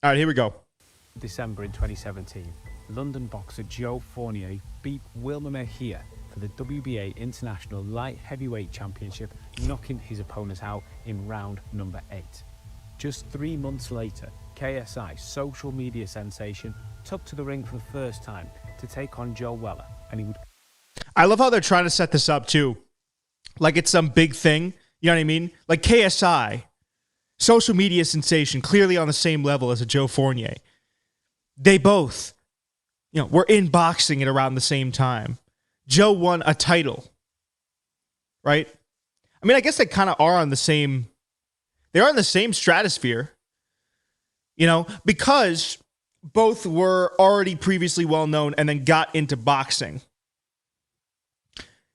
All right, here we go. December in 2017, London boxer Joe Fournier beat Wilmer Mejia for the WBA International Light Heavyweight Championship, knocking his opponent out in round number 8. Just 3 months later, KSI social media sensation took to the ring for the first time to take on Joe Weller, and he would... I love how they're trying to set this up, too. Like it's some big thing. You know what I mean? Like KSI, social media sensation, clearly on the same level as a Joe Fournier. They both, were in boxing at around the same time. Joe won a title, right? I mean, I guess they kind of are on the same, they are in the same stratosphere, because both were already previously well known and then got into boxing.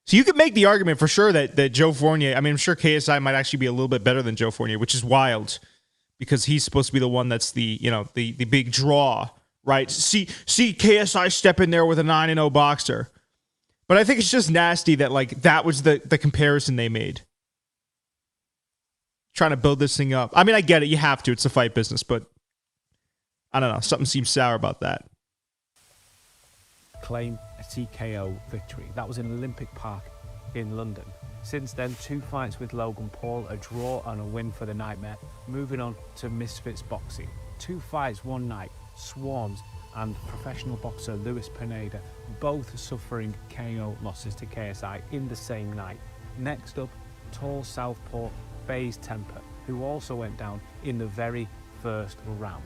So you could make the argument for sure that Joe Fournier, I mean, I'm sure KSI might actually be a little bit better than Joe Fournier, which is wild because he's supposed to be the one that's the big draw, right? See KSI step in there with a 9-0 boxer. But I think it's just nasty that that was the comparison they made. Trying to build this thing up. I mean, I get it. You have to. It's a fight business, but I don't know. Something seems sour about that. Claim a TKO victory. That was in Olympic Park in London. Since then, 2 fights with Logan Paul, a draw and a win for the Nightmare. Moving on to Misfits Boxing. 2 fights one night. Swarms and professional boxer Luis Pineda, both suffering KO losses to KSI in the same night. Next up, tall southpaw FaZe Temper, who also went down in the very first round.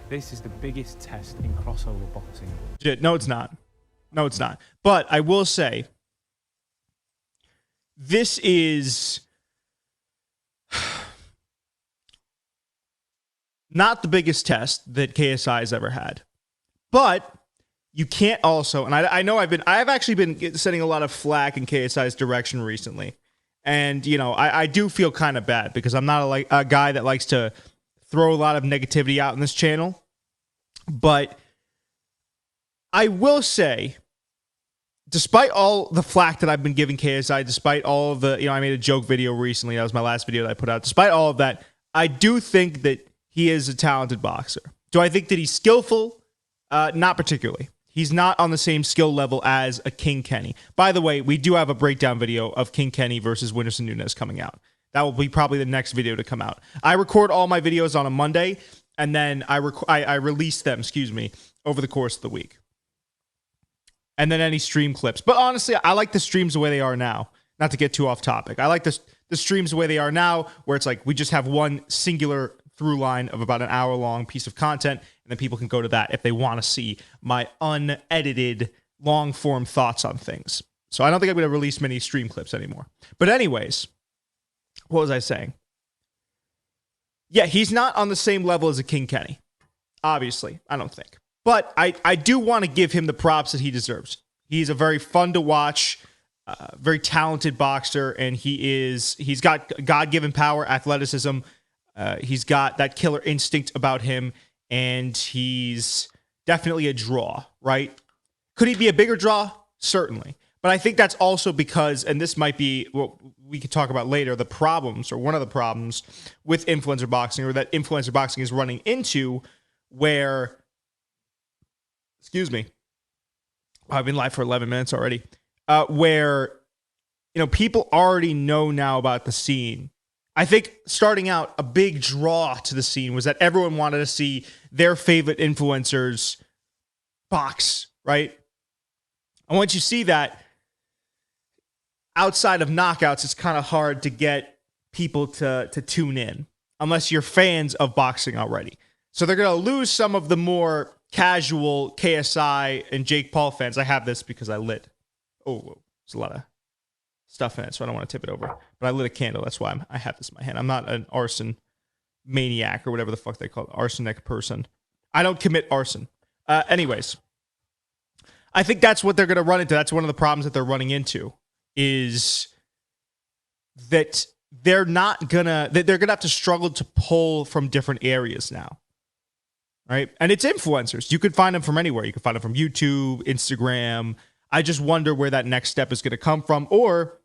This is the biggest test in crossover boxing. No, it's not. No, it's not. But I will say, this is not the biggest test that KSI has ever had. But you can't also, and I know I've actually been sending a lot of flack in KSI's direction recently. And, I do feel kind of bad because I'm not a guy that likes to throw a lot of negativity out in this channel. But I will say, despite all the flack that I've been giving KSI, despite all of the, I made a joke video recently. That was my last video that I put out. Despite all of that, I do think that he is a talented boxer. Do I think that he's skillful? Not particularly. He's not on the same skill level as a King Kenny. By the way, we do have a breakdown video of King Kenny versus Whindersson Nunes coming out. That will be probably the next video to come out. I record all my videos on a Monday, and then I release them, over the course of the week. And then any stream clips. But honestly, I like the streams the way they are now. Not to get too off topic. I like the streams the way they are now, where it's like we just have one singular through line of about an hour-long piece of content, and then people can go to that if they want to see my unedited, long-form thoughts on things. So I don't think I'm going to release many stream clips anymore. But anyways, what was I saying? Yeah, he's not on the same level as a King Kenny. Obviously, I don't think. But I do want to give him the props that he deserves. He's a very fun to watch, very talented boxer, and he's got God-given power, athleticism. He's got that killer instinct about him, and he's definitely a draw, right? Could he be a bigger draw? Certainly. But I think that's also because, and this might be what we could talk about later, the problems, or one of the problems with influencer boxing, or that influencer boxing is running into, where, I've been live for 11 minutes already, where, people already know now about the scene. I think starting out, a big draw to the scene was that everyone wanted to see their favorite influencers box, right? And once you see that, outside of knockouts, it's kind of hard to get people to tune in, unless you're fans of boxing already. So they're going to lose some of the more casual KSI and Jake Paul fans. I have this because I lit. Oh, there's a lot of stuff in it, so I don't want to tip it over. But I lit a candle. That's why I have this in my hand. I'm not an arson maniac or whatever the fuck they call it. Arsenic person. I don't commit arson. Anyways, I think that's what they're going to run into. That's one of the problems that they're running into, is that they're going to have to struggle to pull from different areas now. Right? And it's influencers. You could find them from anywhere. You can find them from YouTube, Instagram. I just wonder where that next step is going to come from. Or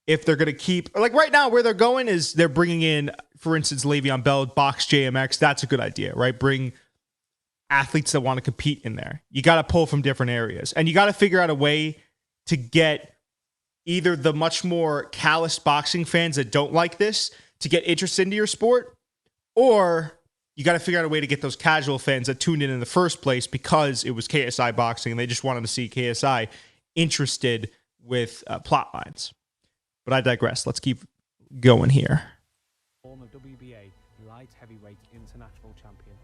if they're going to keep, like right now where they're going is they're bringing in, for instance, Le'Veon Bell, Box JMX. That's a good idea, right? Bring athletes that want to compete in there. You got to pull from different areas, and you got to figure out a way to get either the much more callous boxing fans that don't like this to get interested into your sport, or you got to figure out a way to get those casual fans that tuned in the first place because it was KSI boxing and they just wanted to see KSI interested with plot lines. But I digress. Let's keep going here. Former WBA light heavyweight international champion.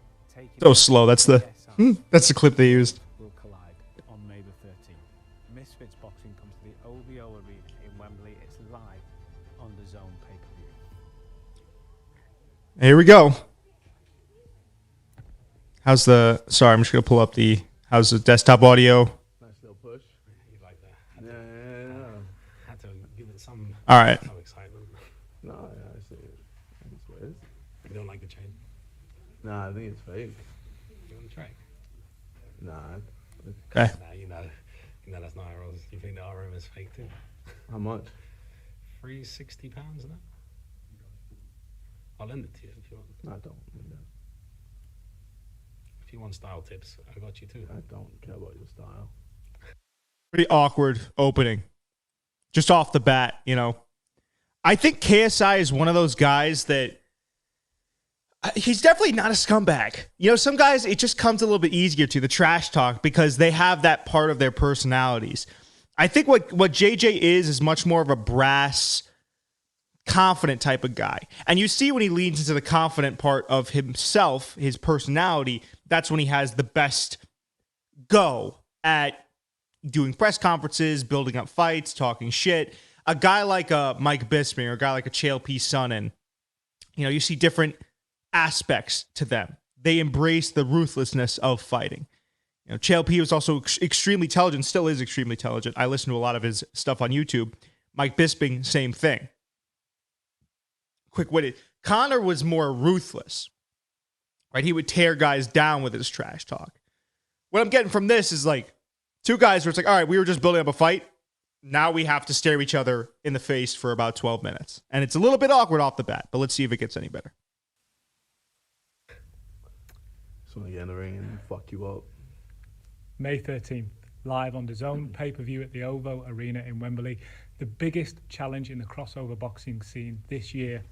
So slow. That's the clip they used. Will collide on May the 13th. Misfits Boxing comes to the OVO Arena in Wembley. It's live on the Zone pay-per-view. Here we go. Sorry, I'm just going to pull up how's the desktop audio? Nice little push. You like that? Yeah. Had to give it some, All right. some excitement. No, yeah, I see it. That's what it is. You don't like the chain? Nah, I think it's fake. You want to try? Nah. Okay. Nah, you know that's not ours. You think the RM is fake too? How much? £360 now? I'll lend it to you if you want. No, I don't. If you want style tips, I got you too. I don't care about your style. Pretty awkward opening. Just off the bat, I think KSI is one of those guys that he's definitely not a scumbag. Some guys, it just comes a little bit easier to the trash talk because they have that part of their personalities. I think what JJ is much more of a brass, confident type of guy. And you see when he leans into the confident part of himself, his personality, that's when he has the best go at doing press conferences, building up fights, talking shit. A guy like a Mike Bisping or a guy like a Chael P. Sonnen, you see different aspects to them. They embrace the ruthlessness of fighting. Chael P. was also extremely intelligent, still is extremely intelligent. I listen to a lot of his stuff on YouTube. Mike Bisping, same thing. Quick-witted. Conor was more ruthless, right? He would tear guys down with his trash talk. What I'm getting from this is like two guys where it's like, all right, we were just building up a fight. Now we have to stare each other in the face for about 12 minutes. And it's a little bit awkward off the bat, but let's see if it gets any better. Just want to get in the ring and fuck you up. May 13th, live on the Zone, pay-per-view at the OVO Arena in Wembley. The biggest challenge in the crossover boxing scene this year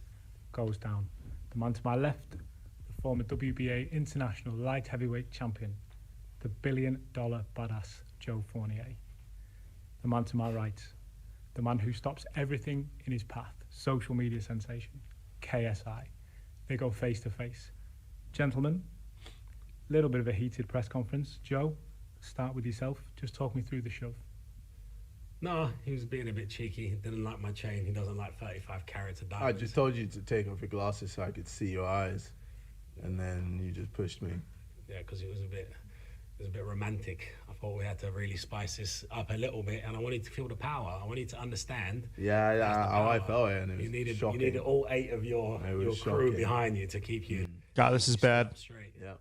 goes down. The man to my left, the former WBA international light heavyweight champion, the billion-dollar badass Joe Fournier. The man to my right, the man who stops everything in his path, social media sensation, KSI. They go face-to-face. Gentlemen, little bit of a heated press conference. Joe, start with yourself. Just talk me through the shove. No, he was being a bit cheeky. He didn't like my chain. He doesn't like 35 carats of I diamonds. just told you to take off your glasses so I could see your eyes. And then you just pushed me. Yeah, because it was a bit romantic. I thought we had to really spice this up a little bit, and I wanted to feel the power. I wanted to understand. Yeah, that's the how I power. felt it, and it was You needed shocking. all 8 of your crew shocking. behind you to keep you. God, this is bad. Straight. Yeah.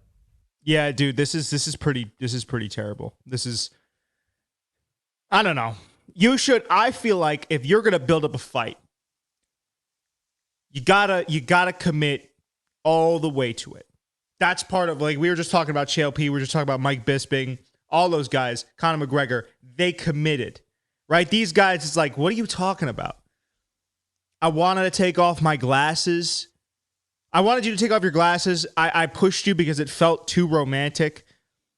Yeah, dude, this is pretty terrible. I don't know. I feel like if you're going to build up a fight, you gotta commit all the way to it. That's part of, like, we were just talking about Chael P. We were just talking about Mike Bisping, all those guys, Conor McGregor, they committed, right? These guys, it's like, what are you talking about? I wanted to take off my glasses. I wanted you to take off your glasses. I pushed you because it felt too romantic.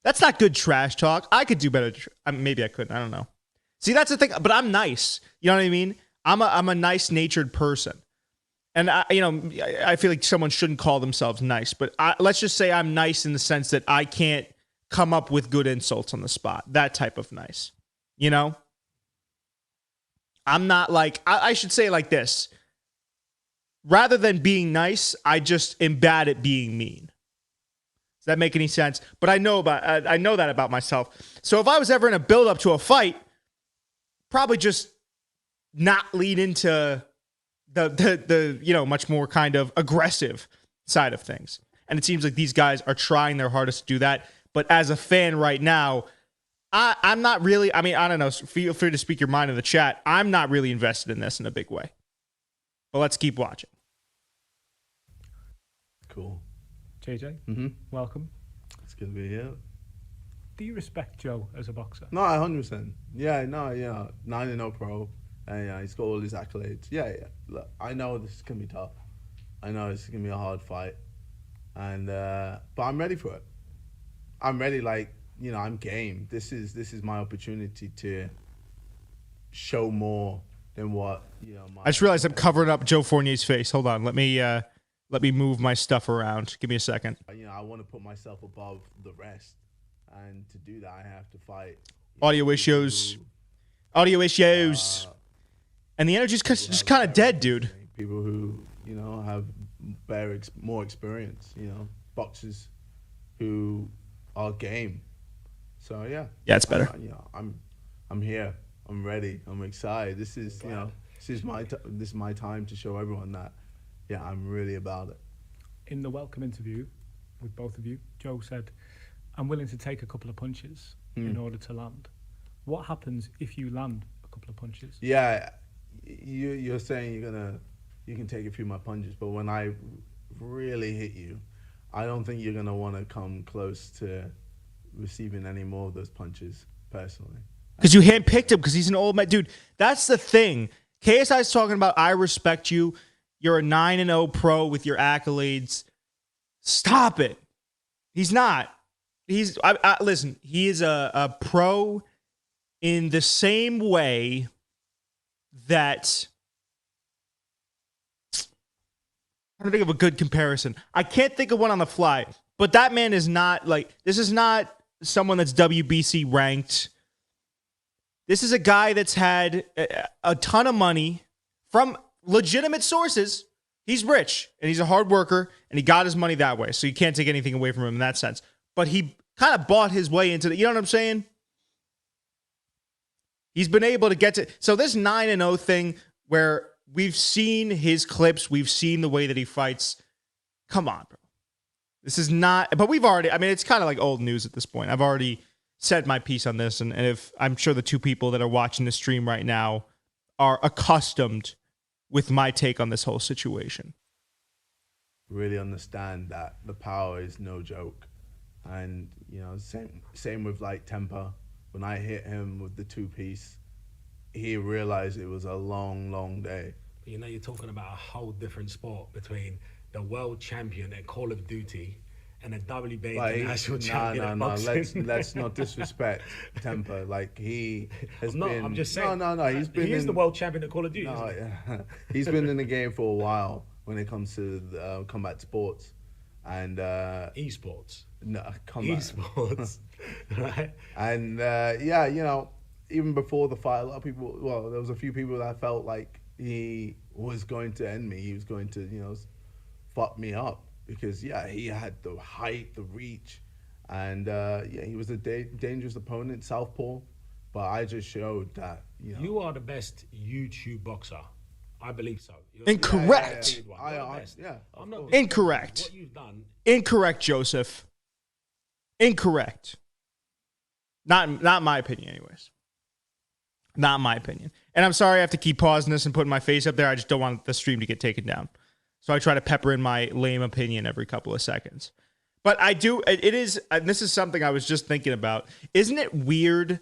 That's not good trash talk. I could do better. Maybe I couldn't. I don't know. See, that's the thing. But I'm nice. You know what I mean? I'm a nice-natured person. And I feel like someone shouldn't call themselves nice. But let's just say I'm nice in the sense that I can't come up with good insults on the spot. That type of nice. I'm not like, I should say it like this. Rather than being nice, I just am bad at being mean. Does that make any sense? But I know that about myself. So if I was ever in a build-up to a fight, probably just not lean into the much more kind of aggressive side of things. And it seems like these guys are trying their hardest to do that. But as a fan right now, I'm not really. I mean, I don't know. Feel free to speak your mind in the chat. I'm not really invested in this in a big way. But let's keep watching. Cool. JJ, welcome. It's good to be here. Do you respect Joe as a boxer? No, 100%. Yeah, no, yeah. 9-0 pro. And yeah, he's got all his accolades. Yeah. Look, I know this is going to be tough. I know it's going to be a hard fight. And but I'm ready for it. I'm ready, like, you know, I'm game. This is my opportunity to show more than what, you know, I just realized I'm covering up Joe Fournier's face. Hold on. Let me move my stuff around. Give me a second. You know, I want to put myself above the rest. And to do that, I have to fight. Audio issues. And the energy's just kind of dead, dude. People who, you know, have more experience, you know, boxers who are game. So yeah. Yeah, it's better. You know, I'm here. I'm ready. I'm excited. This is, you know, this is my time to show everyone that, yeah, I'm really about it. In the welcome interview with both of you, Joe said, I'm willing to take a couple of punches in order to land. What happens if you land a couple of punches? Yeah, you're saying you can take a few of my punches, but when I really hit you, I don't think you're gonna want to come close to receiving any more of those punches personally. Because you handpicked him because he's an old man. Dude, that's the thing. KSI's talking about, I respect you. You're a 9-0 pro with your accolades. Stop it. He's not. Listen, he is a pro in the same way that... I'm trying to think of a good comparison. I can't think of one on the fly, but that man is not like... This is not someone that's WBC ranked. This is a guy that's had a ton of money from legitimate sources. He's rich, and he's a hard worker, and he got his money that way, so you can't take anything away from him in that sense. But he kind of bought his way into the, you know what I'm saying? He's been able to get to, so this 9-0 thing where we've seen his clips, we've seen the way that he fights. Come on, bro. This is not, but we've already, I mean, it's kind of like old news at this point. I've already said my piece on this, and if I'm sure the two people that are watching the stream right now are accustomed with my take on this whole situation. Really understand that the power is no joke. And, you know, same with like Temper. When I hit him with the 2-piece, he realized it was a long, long day. You know, you're talking about a whole different sport between the world champion at Call of Duty and a WBA international champion at boxing. Let's not disrespect Temper. Like, he has been... I'm just saying. No. He's the world champion at Call of Duty. No, yeah. He's been in the game for a while when it comes to combat sports. And... esports. No, combat. Esports. Right? And, yeah, you know, even before the fight, a lot of people... Well, there was a few people that felt like he was going to end me. He was going to, you know, fuck me up. Because, yeah, he had the height, the reach, and, yeah, he was a dangerous opponent, southpaw. But I just showed that, you know. You are the best YouTube boxer. I believe so. Incorrect. I'm not incorrect. What you've done. Incorrect, Joseph. Incorrect. Not my opinion, anyways. Not my opinion. And I'm sorry I have to keep pausing this and putting my face up there. I just don't want the stream to get taken down. So I try to pepper in my lame opinion every couple of seconds. But I do, it is, and this is something I was just thinking about. Isn't it weird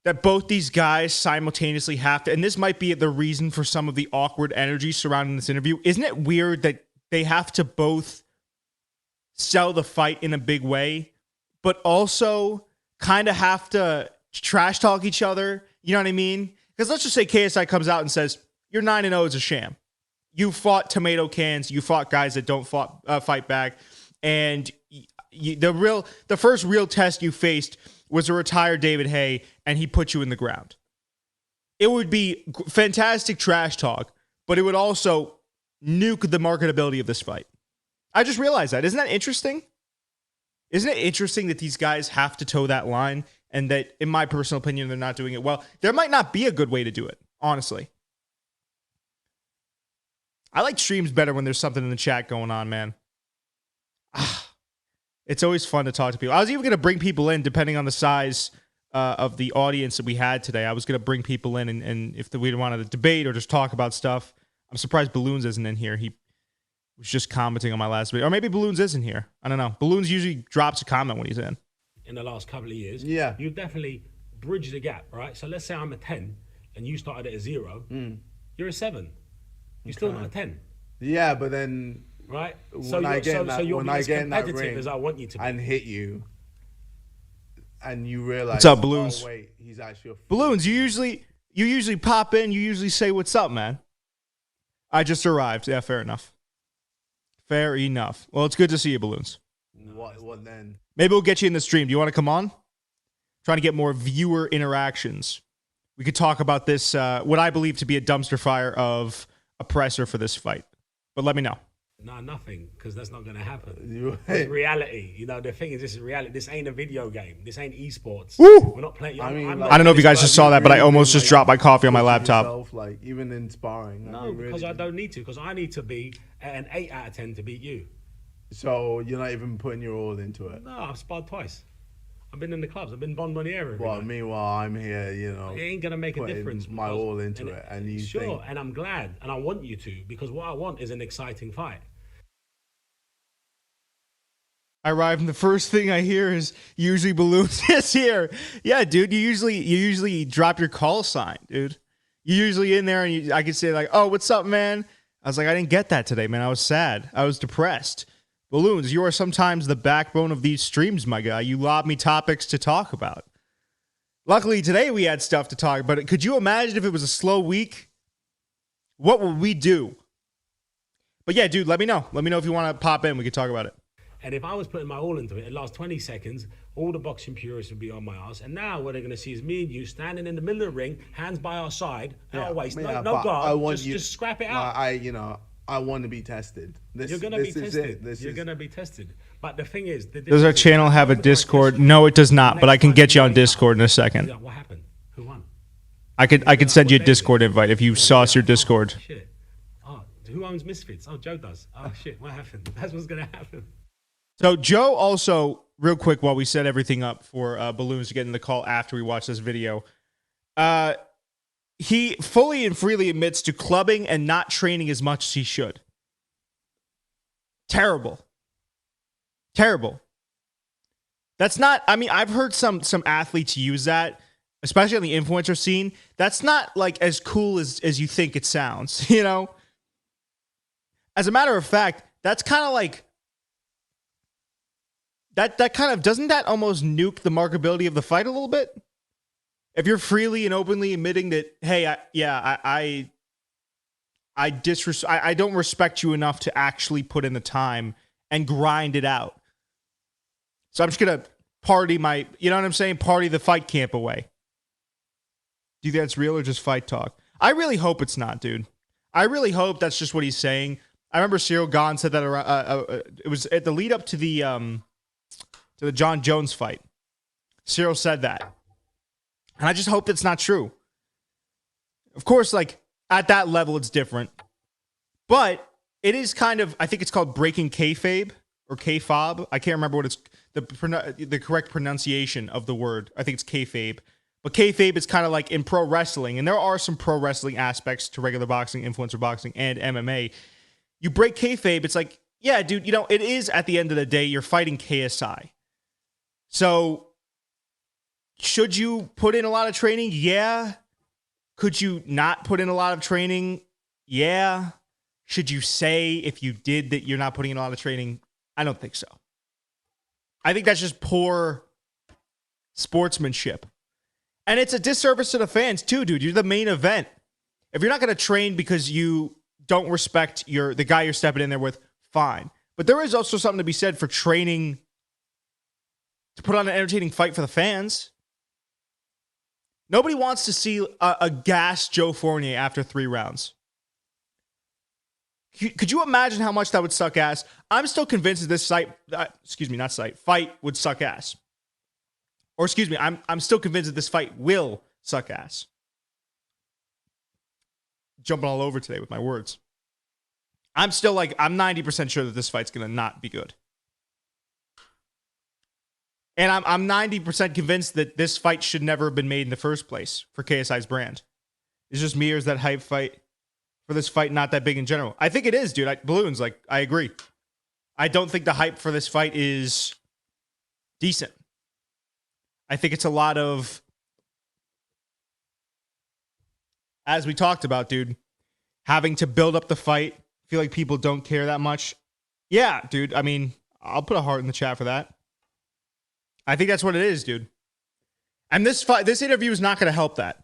that both these guys simultaneously have to, and this might be the reason for some of the awkward energy surrounding this interview. Isn't it weird that they have to both sell the fight in a big way, but also kind of have to trash talk each other? You know what I mean? Because let's just say KSI comes out and says, your 9-0 is a sham. You fought tomato cans. You fought guys that don't fight back. And the first real test you faced was a retired David Haye, and he put you in the ground. It would be fantastic trash talk, but it would also nuke the marketability of this fight. I just realized that. Isn't that interesting? Isn't it interesting that these guys have to toe that line, and that, in my personal opinion, they're not doing it well? There might not be a good way to do it, honestly. I like streams better when there's something in the chat going on, man. It's always fun to talk to people. I was even going to bring people in, depending on the size of the audience that we had today. I was going to bring people in, and if we wanted to debate or just talk about stuff. I'm surprised Balloons isn't in here. He was just commenting on my last video. Or maybe Balloons isn't here. I don't know. Balloons usually drops a comment when he's in. In the last couple of years, yeah, you definitely bridge the gap, right? So let's say I'm a 10 and you started at a 0. You're a 7. You're still not a 10. Yeah, but then right. So when I get in that ring as I want you to be. and hit you, and you realize, what's up, Balloons? Oh wait, he's actually a Balloons. You usually pop in. You usually say what's up, man. I just arrived. Yeah, fair enough. Fair enough. Well, it's good to see you, Balloons. What then? Maybe we'll get you in the stream. Do you want to come on? Trying to get more viewer interactions. We could talk about this, what I believe to be a dumpster fire of oppressor for this fight. But let me know. No, nothing, because that's not going to happen. It's reality. You know, the thing is, this is reality. This ain't a video game. This ain't esports. Woo! We're not playing. I mean, I don't know if you guys just saw that, but I almost just dropped my coffee on my laptop. Yourself, like, even in sparring. No, because I don't need to, because I need to be at an 8 out of 10 to beat you. So you're not even putting your all into it? No, I've sparred twice. I've been in the clubs. I've been Bonbonniere. Well, meanwhile, I'm here, you know. It ain't going to make a difference. My all into it. And you sure, think... and I'm glad. And I want you to, because what I want is an exciting fight. I arrive and the first thing I hear is usually Balloons is here. Yeah, dude, you usually drop your call sign, dude. You're usually in there and I could say like, oh, what's up, man? I was like, I didn't get that today, man. I was sad. I was depressed. Balloons, you are sometimes the backbone of these streams, my guy. You lob me topics to talk about. Luckily, today we had stuff to talk about. Could you imagine if it was a slow week? What would we do? But yeah, dude, let me know. Let me know if you want to pop in. We could talk about it. And if I was putting my all into it, the last 20 seconds, all the boxing purists would be on my ass. And now what they're going to see is me and you standing in the middle of the ring, hands by our side, our waist, no guard, just scrap it out. I want to be tested. You're going to be tested. You're going to be tested. But the thing is... Does our channel have a Discord? No, it does not, but I can get you on Discord in a second. What happened? Who won? I could send you a Discord invite if you sauce your Discord. Shit. Oh, who owns Misfits? Oh, Joe does. Oh, shit. What happened? That's what's going to happen. So Joe also, real quick, while we set everything up for Balloons to get in the call after we watch this video, he fully and freely admits to clubbing and not training as much as he should. Terrible. That's not, I mean, I've heard some athletes use that, especially on the influencer scene. That's not like as cool as you think it sounds, you know? As a matter of fact, that's kind of like, that kind of, doesn't that almost nuke the markability of the fight a little bit? If you're freely and openly admitting that, hey, I don't respect you enough to actually put in the time and grind it out. So I'm just going to party you know what I'm saying? Party the fight camp away. Do you think that's real or just fight talk? I really hope it's not, dude. I really hope that's just what he's saying. I remember Cyril Gahn said that around, it was at the lead up to the John Jones fight. Cyril said that. And I just hope that's not true. Of course, like, at that level, it's different. But it is kind of, I think it's called breaking kayfabe or kayfob. I can't remember what it's, the correct pronunciation of the word. I think it's kayfabe. But kayfabe is kind of like in pro wrestling. And there are some pro wrestling aspects to regular boxing, influencer boxing, and MMA. You break kayfabe, it's like, yeah, dude, you know, it is at the end of the day, you're fighting KSI. So, should you put in a lot of training? Yeah. Could you not put in a lot of training? Yeah. Should you say if you did that you're not putting in a lot of training? I don't think so. I think that's just poor sportsmanship. And it's a disservice to the fans too, dude. You're the main event. If you're not going to train because you don't respect the guy you're stepping in there with, fine. But there is also something to be said for training to put on an entertaining fight for the fans. Nobody wants to see a gassed Joe Fournier after 3 rounds. Could you imagine how much that would suck ass? I'm still convinced that this fight would suck ass. Or excuse me, I'm still convinced that this fight will suck ass. Jumping all over today with my words. I'm 90% sure that this fight's going to not be good. And I'm 90% convinced that this fight should never have been made in the first place for KSI's brand. It's just me, or is that hype fight for this fight not that big in general? I think it is, dude. Balloons, like, I agree. I don't think the hype for this fight is decent. I think it's a lot of, as we talked about, dude, having to build up the fight. Feel like people don't care that much. Yeah, dude. I mean, I'll put a heart in the chat for that. I think that's what it is, dude. And this interview is not going to help that.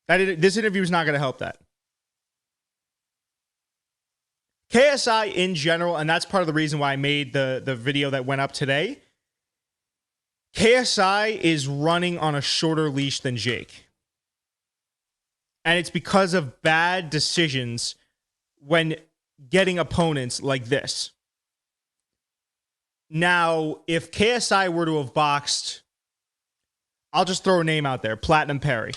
This interview is not going to help that. KSI in general, and that's part of the reason why I made the video that went up today. KSI is running on a shorter leash than Jake. And it's because of bad decisions when getting opponents like this. Now, if KSI were to have boxed, I'll just throw a name out there, Platinum Perry.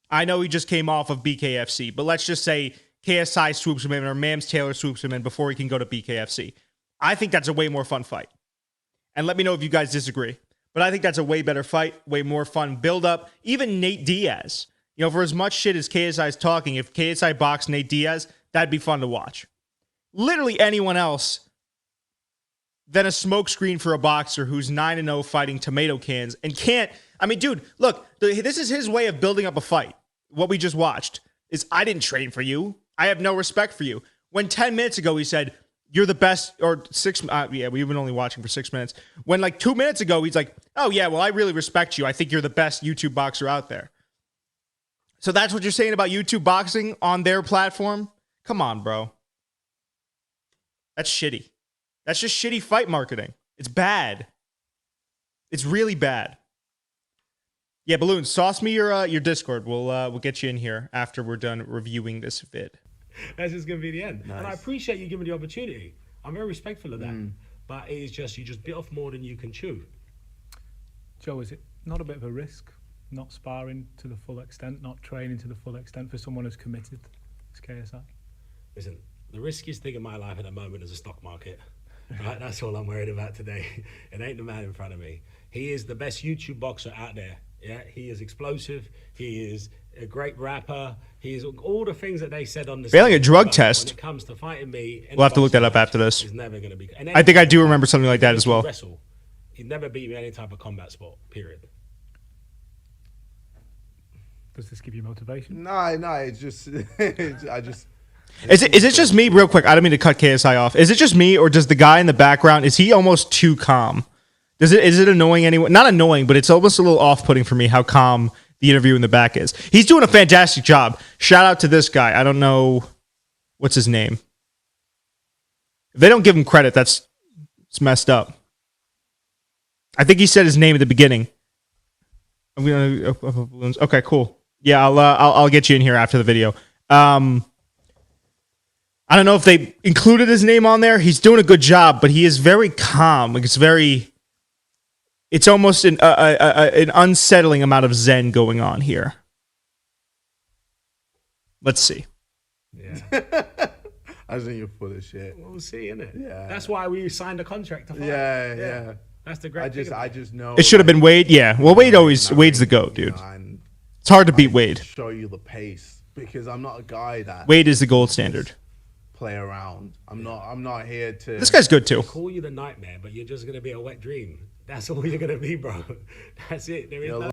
I know he just came off of BKFC, but let's just say KSI swoops him in or Mams Taylor swoops him in before he can go to BKFC. I think that's a way more fun fight. And let me know if you guys disagree. But I think that's a way better fight, way more fun build up. Even Nate Diaz. You know, for as much shit as KSI is talking, if KSI boxed Nate Diaz, that'd be fun to watch. Literally anyone else than a smokescreen for a boxer who's 9-0 fighting tomato cans and can't. I mean, dude, look, this is his way of building up a fight. What we just watched is, I didn't train for you. I have no respect for you. When 10 minutes ago he said, you're the best, or we've been only watching for 6 minutes. When like 2 minutes ago he's like, oh yeah, well, I really respect you. I think you're the best YouTube boxer out there. So that's what you're saying about YouTube boxing on their platform? Come on, bro. That's shitty. That's just shitty fight marketing. It's bad. It's really bad. Yeah, Balloons, sauce me your Discord. We'll get you in here after we're done reviewing this vid. That's just gonna be the end. Nice. And I appreciate you giving me the opportunity. I'm very respectful of that. But it is just, you just bit off more than you can chew. Joe, is it not a bit of a risk not sparring to the full extent, not training to the full extent for someone as committed as KSI? Listen, the riskiest thing in my life at the moment is the stock market. Right? That's all I'm worried about today. It ain't the man in front of me. He is the best YouTube boxer out there. Yeah, he is explosive. He is a great rapper. He is all the things that they said on the failing a drug test. When it comes to fighting me, we'll have to look that up after this. He's never going to be. I think I do remember something like that as well. Wrestle. He'd never beat me in any type of combat sport. Period. Does this give you motivation? No, it's just I just. Is it just me, real quick? I don't mean to cut KSI off. Is it just me, or does the guy in the background, is he almost too calm? Is it annoying anyone? Not annoying, but it's almost a little off-putting for me how calm the interview in the back is. He's doing a fantastic job. Shout out to this guy. I don't know what's his name. If they don't give him credit, it's messed up. I think he said his name at the beginning. I'm gonna okay, cool. Yeah, I'll get you in here after the video. I don't know if they included his name on there. He's doing a good job, but he is very calm. Like it's almost an unsettling amount of zen going on here. Let's see. Yeah. I think you're full of shit. We'll see, innit? Yeah. That's why we signed a contract to fight. Yeah. That's the great thing. I just know. It should have been Wade. Yeah. Well, Wade's the GOAT, dude. It's hard to beat Wade. Show you the pace because I'm not a guy that Wade is the gold standard. Play around. I'm not here to. This guy's good too. I call you the nightmare, but you're just gonna be a wet dream. That's all you're gonna be, bro. That's it. There is no.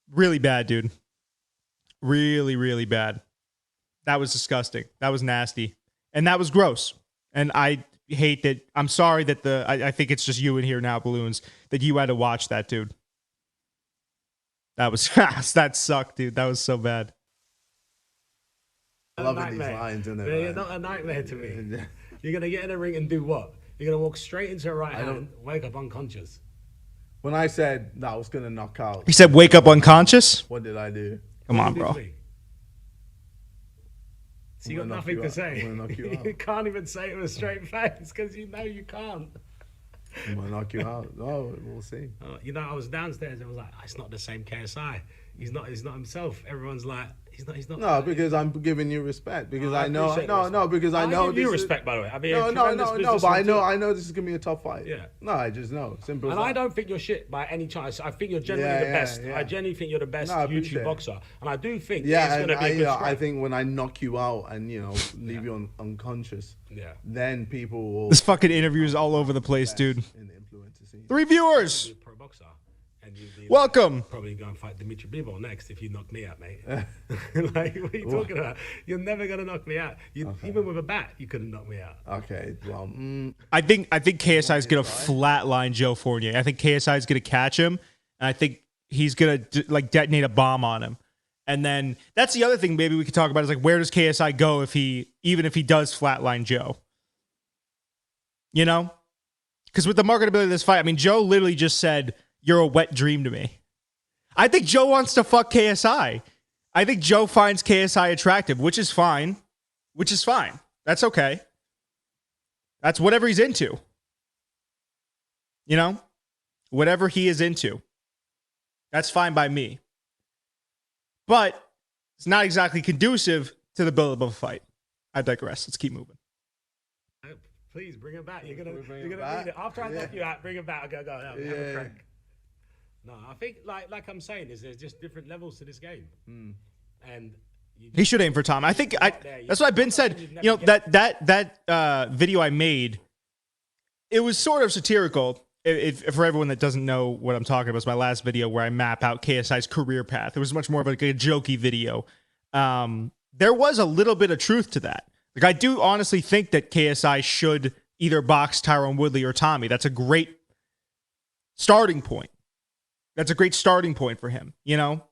Really bad, dude. Really, really bad. That was disgusting. That was nasty. And that was gross. And I hate that. I'm sorry that I think it's just you in here now, Balloons, that you had to watch that, dude. That was that sucked, dude. That was so bad. I love these lines, isn't it? You're not a nightmare to me. You're gonna get in the ring and do what? You're gonna walk straight into a right hand, wake up unconscious. When I said that I was gonna knock out, he said, "Wake up unconscious." What did I do? Come on, bro. So you got nothing to say. I'm gonna knock you out. You can't even say it with a straight face because you know you can't. I might knock you out. Oh, we'll see. You know, I was downstairs and I was like, it's not the same KSI. He's not himself. Everyone's like, he's not. No, because I'm giving you respect. Because I know. appreciate the No, respect. no, because I know. give you this is- respect, by the way. I mean, No, tremendous no. business But I on know. tour. I know this is gonna be a tough fight. Yeah. No, I just know. Simple. as And I that. don't think you're shit by any chance. I think you're genuinely Yeah, the yeah, best. yeah. I genuinely think you're the best No, I appreciate YouTube it. boxer. And I do think Yeah, it's going and to be a good I scrap. think when I knock you out and leave you unconscious, Yeah. then people will. This fucking interview is all over the place, dude. In the influencer scene. 3 viewers. You're a pro boxer. And you'd be Welcome. probably go and fight Dimitri Bivol next if you knock me out, mate. Like, what are you talking about? You're never going to knock me out. Even with a bat, you couldn't knock me out. Okay, well, I think KSI is gonna flatline Joe Fournier. I think KSI is gonna catch him, and I think he's gonna detonate a bomb on him. And then that's the other thing maybe we could talk about is like, where does KSI go even if he does flatline Joe? You know, because with the marketability of this fight, I mean, Joe literally just said, "You're a wet dream to me." I think Joe wants to fuck KSI. I think Joe finds KSI attractive, which is fine. That's okay. That's whatever he's into. You know? Whatever he is into. That's fine by me. But it's not exactly conducive to the build-up of a fight. I digress. Let's keep moving. Please bring him back. You're we gonna bring you're him gonna back? need it. After I knock you out, bring him back. Go. Have a Yeah. crack. No, I think like I'm saying, there's just different levels to this game, and He should aim for Tom. I think that's what I've been said. You know, that video I made, it was sort of satirical. If for everyone that doesn't know what I'm talking about, it's my last video where I map out KSI's career path. It was much more of like a jokey video. There was a little bit of truth to that. Like, I do honestly think that KSI should either box Tyron Woodley or Tommy. That's a great starting point. That's a great starting point for him, you know?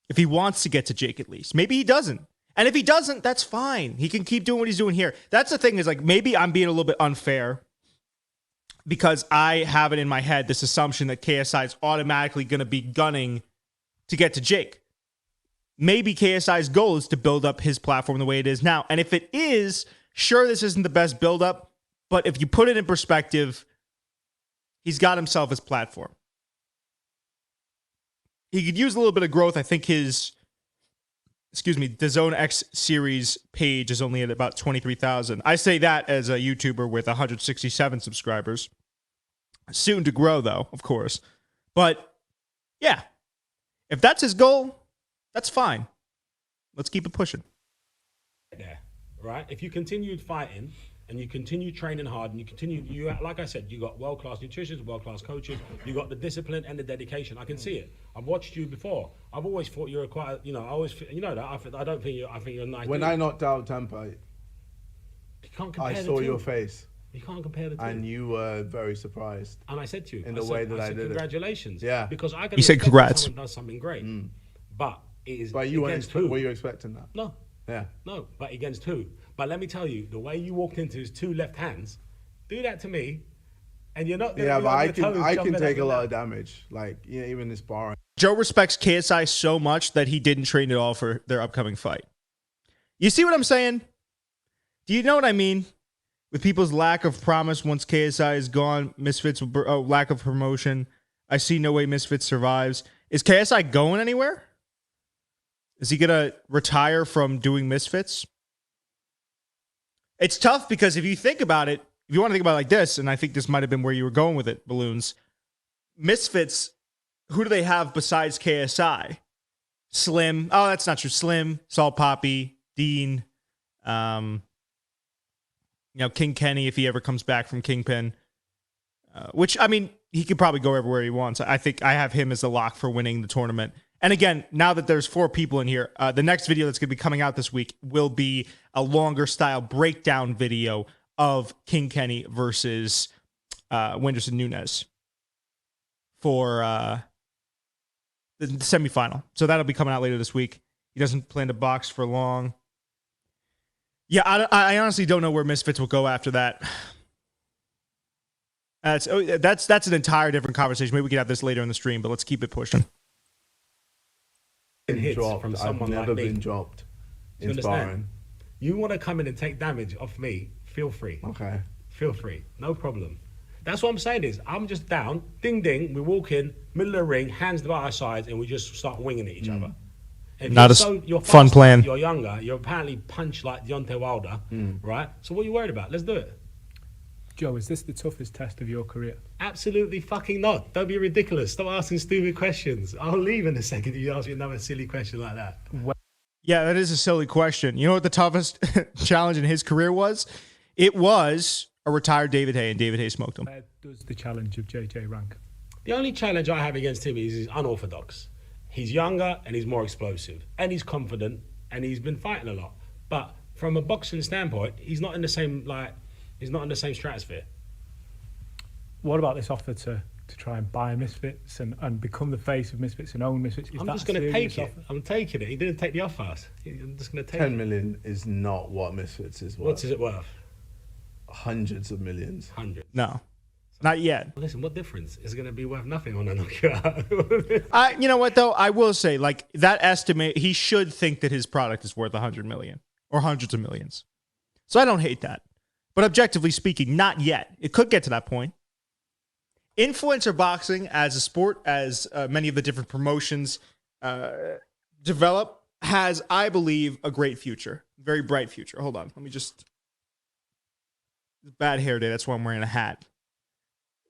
If he wants to get to Jake at least. Maybe he doesn't. And if he doesn't, that's fine. He can keep doing what he's doing here. That's the thing is, like, maybe I'm being a little bit unfair because I have it in my head, this assumption that KSI is automatically going to be gunning to get to Jake. Maybe KSI's goal is to build up his platform the way it is now. And if it is, sure, this isn't the best buildup, but if you put it in perspective, he's got himself his platform. He could use a little bit of growth. I think his, the Zone X series page is only at about 23,000. I say that as a YouTuber with 167 subscribers. Soon to grow, though, of course. But, yeah, if that's his goal, that's fine. Let's keep it pushing. there, right? If you continued fighting and you continue training hard and you like I said, you got world-class nutritionists, world-class coaches, you got the discipline and the dedication. I can see it. I've watched you before. I've always thought you're I don't think I think you're a nice when dude. I knocked out Tampa, You can't compare I the saw two. your face, You can't compare the two. and you were very surprised. And I said to you, in the way that I did it. congratulations. Yeah. Because I can He said expect congrats. someone does something great. But it is But you against who? were you expecting that? No. Yeah. No, but against who? But let me tell you, the way you walked into his two left hands, do that to me, and you're not. Gonna Yeah, be but on I your can toes jumping take up a lot and of damage. Like, even this bar. Joe respects KSI so much that he didn't train at all for their upcoming fight. You see what I'm saying? Do you know what I mean? With people's lack of promise once KSI is gone, Misfits, lack of promotion. I see no way Misfits survives. Is KSI going anywhere? Is he going to retire from doing Misfits? It's tough because if you think about it, if you want to think about it like this, and I think this might have been where you were going with it, Balloons, Misfits, who do they have besides KSI? Slim. Oh, that's not true. Slim, Salt Poppy, Dean, King Kenny if he ever comes back from Kingpin. Which, I mean, he could probably go everywhere he wants. I think I have him as the lock for winning the tournament. And again, now that there's 4 people in here, the next video that's going to be coming out this week will be a longer style breakdown video of King Kenny versus Whindersson Nunes for the semifinal. So that'll be coming out later this week. He doesn't plan to box for long. Yeah, I honestly don't know where Misfits will go after that. That's an entire different conversation. Maybe we can have this later in the stream, but let's keep it pushing. hits Dropped. from I've someone never like me. been dropped Do you in understand? sparring. You want to come in and take damage off me? Feel free. Okay. Feel free. No problem. That's what I'm saying is, I'm just down, ding ding, we walk in, middle of the ring, hands by our sides, and we just start winging at each other. If Not you're a fun faster, plan. You're younger, you're apparently punched like Deontay Wilder, right? So what are you worried about? Let's do it. Joe, is this the toughest test of your career? Absolutely fucking not. Don't be ridiculous. Stop asking stupid questions. I'll leave in a second if you ask me another silly question like that. Yeah, that is a silly question. You know what the toughest challenge in his career was? It was a retired David Haye, and David Haye smoked him. Where does the challenge of JJ rank? The only challenge I have against him is he's unorthodox. He's younger and he's more explosive. And he's confident and he's been fighting a lot. But from a boxing standpoint, he's not in the same stratosphere. What about this offer to try and buy Misfits and become the face of Misfits and own Misfits? I'm just going to take it. I'm taking it. He didn't take the offer. I'm just going to take 10 it. million is not what Misfits is worth. What is it worth? Hundreds of millions. 100. No, not yet. Listen, what difference? Is it going to be worth nothing when I knock you out? You know what though? I will say, like, that estimate, he should think that his product is worth 100 million or hundreds of millions. So I don't hate that. But objectively speaking, not yet. It could get to that point. Influencer boxing as a sport, as many of the different promotions develop, has, I believe, a great future. Very bright future. Hold on. Let me just... Bad hair day. That's why I'm wearing a hat.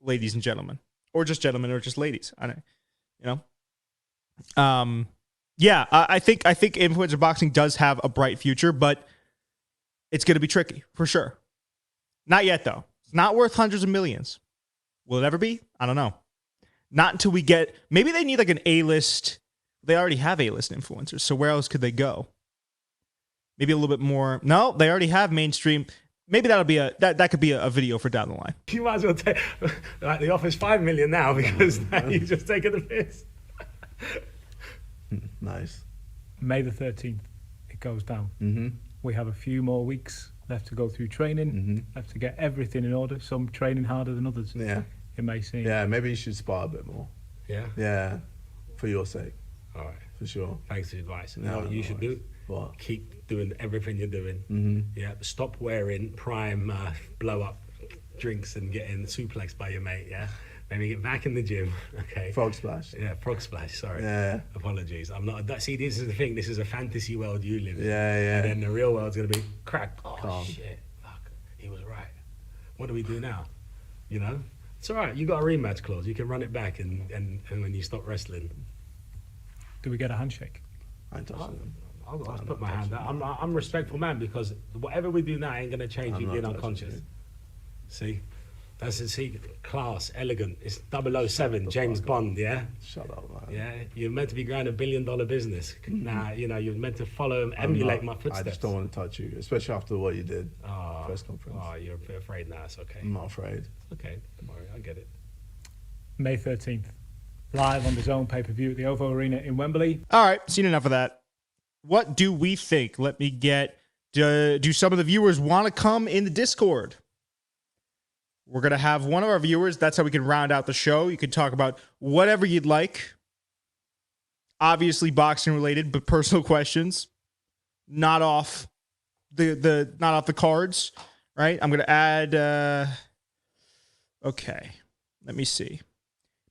Ladies and gentlemen. Or just gentlemen or just ladies. I don't, you know? Yeah, I think influencer boxing does have a bright future, but it's going to be tricky, for sure. Not yet, though. It's not worth hundreds of millions. Will it ever be? I don't know. Not until we get... Maybe they need like an A-list... They already have A-list influencers, so where else could they go? Maybe a little bit more... No, they already have mainstream... Maybe that'll be that could be a video for down the line. You might as well take... Like, the offer's 5 million now because now you've just taken the piss. Nice. May the 13th, it goes down. We have a few more weeks left to go through training, left to get everything in order. Some training harder than others. Yeah. It may seem. Yeah, maybe you should spar a bit more. Yeah? Yeah, for your sake, All right. for sure. Thanks for the advice. No, Now, what you no should worries. do? What? Keep doing everything you're doing. Yeah, stop wearing prime blow up drinks and getting suplexed by your mate. Yeah, maybe get back in the gym. Okay. Frog splash. Yeah, frog splash. Sorry. Yeah. Apologies. I'm not. See, this is the thing. This is a fantasy world you live in. Yeah, yeah. And then the real world's gonna be crack. Oh Calm. shit! Fuck. He was right. What do we do now? You know, it's all right. You got a rematch clause. You can run it back, and when you stop wrestling, Do we get a handshake? I ain't touching them. I'll put my hand out. I'm a respectful man because whatever we do now ain't gonna change you I'm being not unconscious. touching See, that's a secret. Class, elegant. It's 007, James Bond. Yeah, Shut up, man. yeah. You're meant to be growing $1 billion business. Nah, you know you're meant to follow and emulate my footsteps. I just don't want to touch you, especially after what you did. Oh, Press conference. Oh, you're a bit afraid now. It's okay. I'm not afraid. Okay, don't worry. I get it. May 13th, live on the Zone pay-per-view at the OVO Arena in Wembley. All right, seen enough of that. What do we think? Let me get... Do some of the viewers want to come in the Discord? We're going to have one of our viewers. That's how we can round out the show. You can talk about whatever you'd like. Obviously boxing related, but personal questions. Not off the cards, right? I'm going to add... Okay, let me see.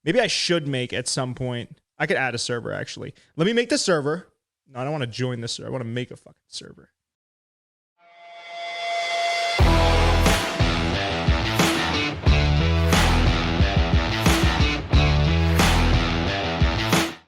Maybe I should make at some point... I could add a server, actually. Let me make the server. No, I don't want to join this server. I want to make a fucking server.